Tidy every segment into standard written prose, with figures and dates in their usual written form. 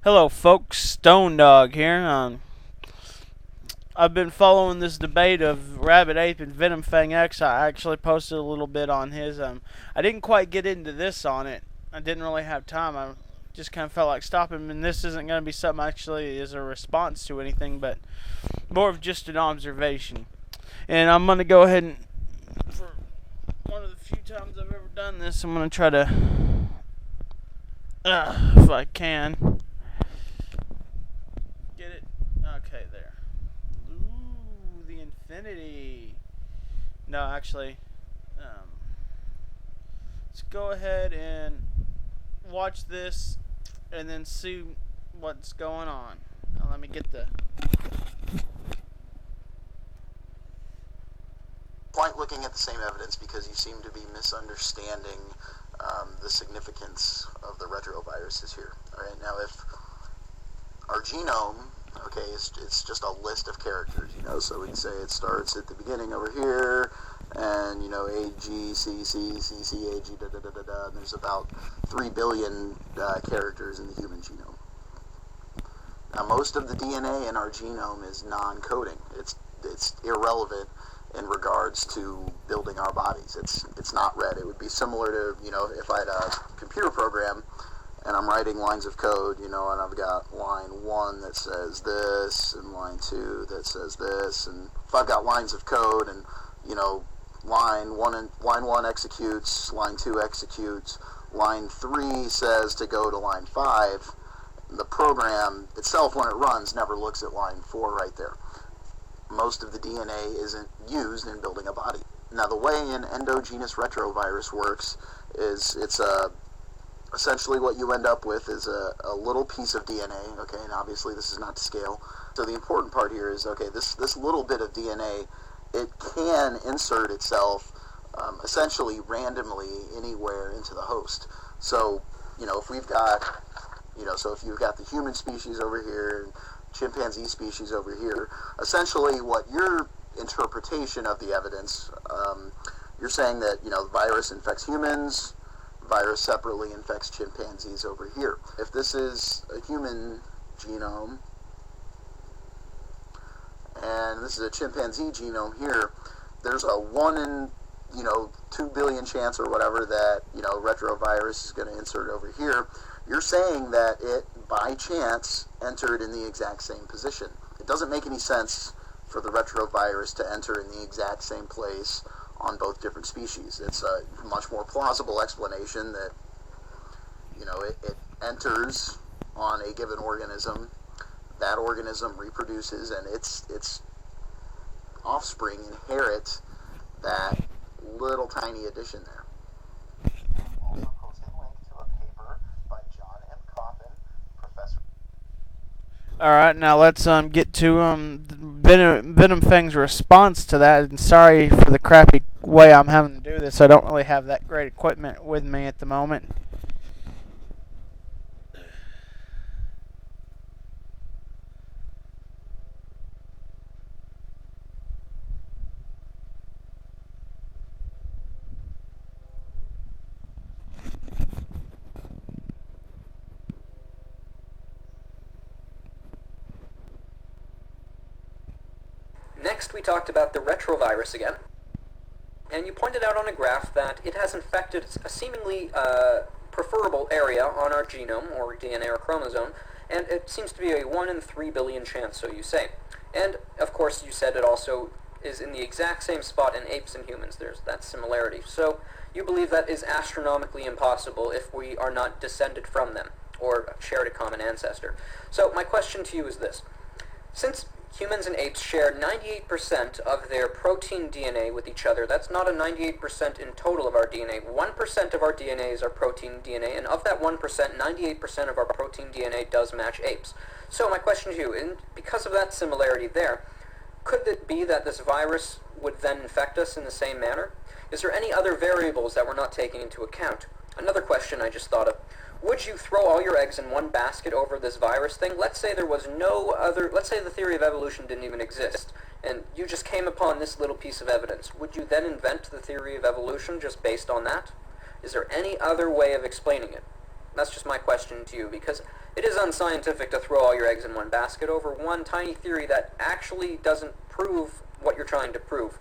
Hello, folks. Stone Dog here. I've been following this debate of Rabbit Ape and venomfangx. I actually posted a little bit on his. I didn't quite get into this on it. I didn't really have time. I just kind of felt like stopping. And this isn't going to be something actually as a response to anything, but more of just an observation. And I'm going to go ahead and, for one of the few times I've ever done this, I'm going to try to, if I can. Get it? Okay, there. Ooh, the infinity. No, actually, let's go ahead and watch this and then see what's going on. Now, let me get the. Quite looking at the same evidence because you seem to be misunderstanding the significance of the retroviruses here. All right, now if our genome, okay, it's just a list of characters, so we can say it starts at the beginning over here, and, A, G, C, C, C, C, A, G, da, da, da, da, da, and there's about 3 billion characters in the human genome. Now, most of the DNA in our genome is non-coding. It's irrelevant in regards to building our bodies. It's not read. It would be similar to, if I had a computer program and I'm writing lines of code, and I've got line 1 that says this, and line 2 that says this, and if I've got lines of code and, line 1 executes, line 2 executes, line 3 says to go to line 5, the program itself, when it runs, never looks at line 4 right there. Most of the DNA isn't used in building a body. Now, the way an endogenous retrovirus works is it's essentially what you end up with is a little piece of DNA, okay, and obviously this is not to scale. So the important part here is, okay, this little bit of DNA, it can insert itself essentially randomly anywhere into the host. So, if we've got, so if you've got the human species over here, chimpanzee species over here, essentially what your interpretation of the evidence, you're saying that, the virus infects humans, virus separately infects chimpanzees over here. If this is a human genome, and this is a chimpanzee genome here, there's a 1 in, 2 billion chance or whatever that, retrovirus is going to insert over here. You're saying that it, by chance, entered in the exact same position. It doesn't make any sense for the retrovirus to enter in the exact same place on both different species. It's a much more plausible explanation that, it enters on a given organism, that organism reproduces, and its offspring inherit that little tiny addition there. Also posted a link to a paper by John M. Coffin, professor. All right, now let's get to venomfang's response to that. And sorry for the crappy way I'm having to do this. I don't really have that great equipment with me at the moment. Next, we talked about the retrovirus again, and you pointed out on a graph that it has infected a seemingly preferable area on our genome, or DNA or chromosome, and it seems to be a 1 in 3 billion chance, so you say. And, of course, you said it also is in the exact same spot in apes and humans. There's that similarity. So you believe that is astronomically impossible if we are not descended from them, or shared a common ancestor. So my question to you is this. Since humans and apes share 98% of their protein DNA with each other, that's not a 98% in total of our DNA. 1% of our DNA is our protein DNA, and of that 1%, 98% of our protein DNA does match apes. So my question to you, and because of that similarity there, could it be that this virus would then infect us in the same manner? Is there any other variables that we're not taking into account? Another question I just thought of. Would you throw all your eggs in one basket over this virus thing? Let's say there was no other, let's say the theory of evolution didn't even exist, and you just came upon this little piece of evidence. Would you then invent the theory of evolution just based on that? Is there any other way of explaining it? That's just my question to you, because it is unscientific to throw all your eggs in one basket over one tiny theory that actually doesn't prove what you're trying to prove.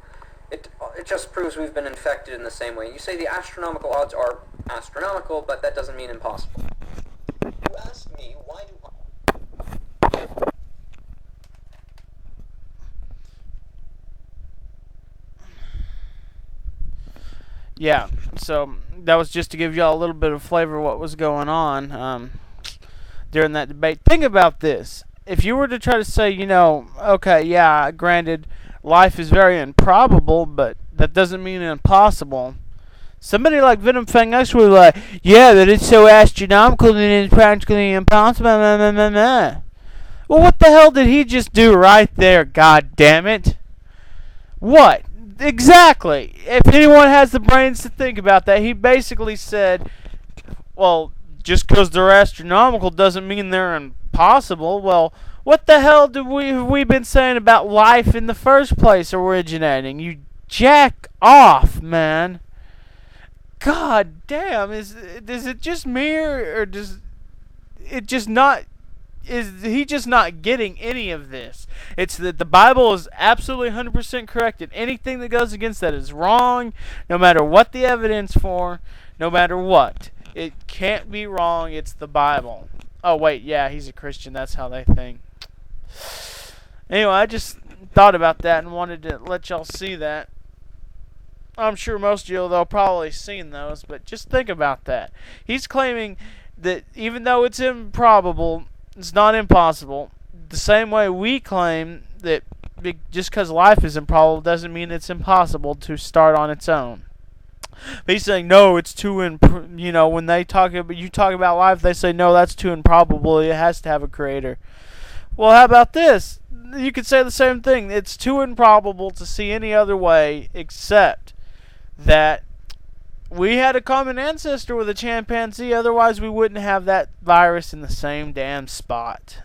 It just proves we've been infected in the same way. You say the astronomical odds are astronomical, but that doesn't mean impossible. You asked me, why do Yeah, so that was just to give y'all a little bit of flavor of what was going on during that debate. Think about this. If you were to try to say, okay, yeah, granted, life is very improbable, but that doesn't mean impossible. Somebody like venomfangx would be like, yeah, that it's so astronomical that it's practically impossible. Blah, blah, blah, blah. Well, what the hell did he just do right there, god damn it? What? Exactly. If anyone has the brains to think about that, he basically said, well, just because they're astronomical doesn't mean they're impossible. Well, what the hell have we been saying about life in the first place originating? You jack off, man. God damn, does it just me, or does it just not? Is he just not getting any of this? It's that the Bible is absolutely 100% correct, and anything that goes against that is wrong, no matter what the evidence for, no matter what. It can't be wrong. It's the Bible. Oh, wait, yeah, he's a Christian. That's how they think. Anyway, I just thought about that and wanted to let y'all see that. I'm sure most of you, they'll probably seen those, but just think about that. He's claiming that even though it's improbable, it's not impossible. The same way we claim that just because life is improbable doesn't mean it's impossible to start on its own. But he's saying, no, it's too when they talk about life, they say, no, that's too improbable. It has to have a creator. Well, how about this? You could say the same thing. It's too improbable to see any other way except that we had a common ancestor with a chimpanzee. Otherwise, we wouldn't have that virus in the same damn spot.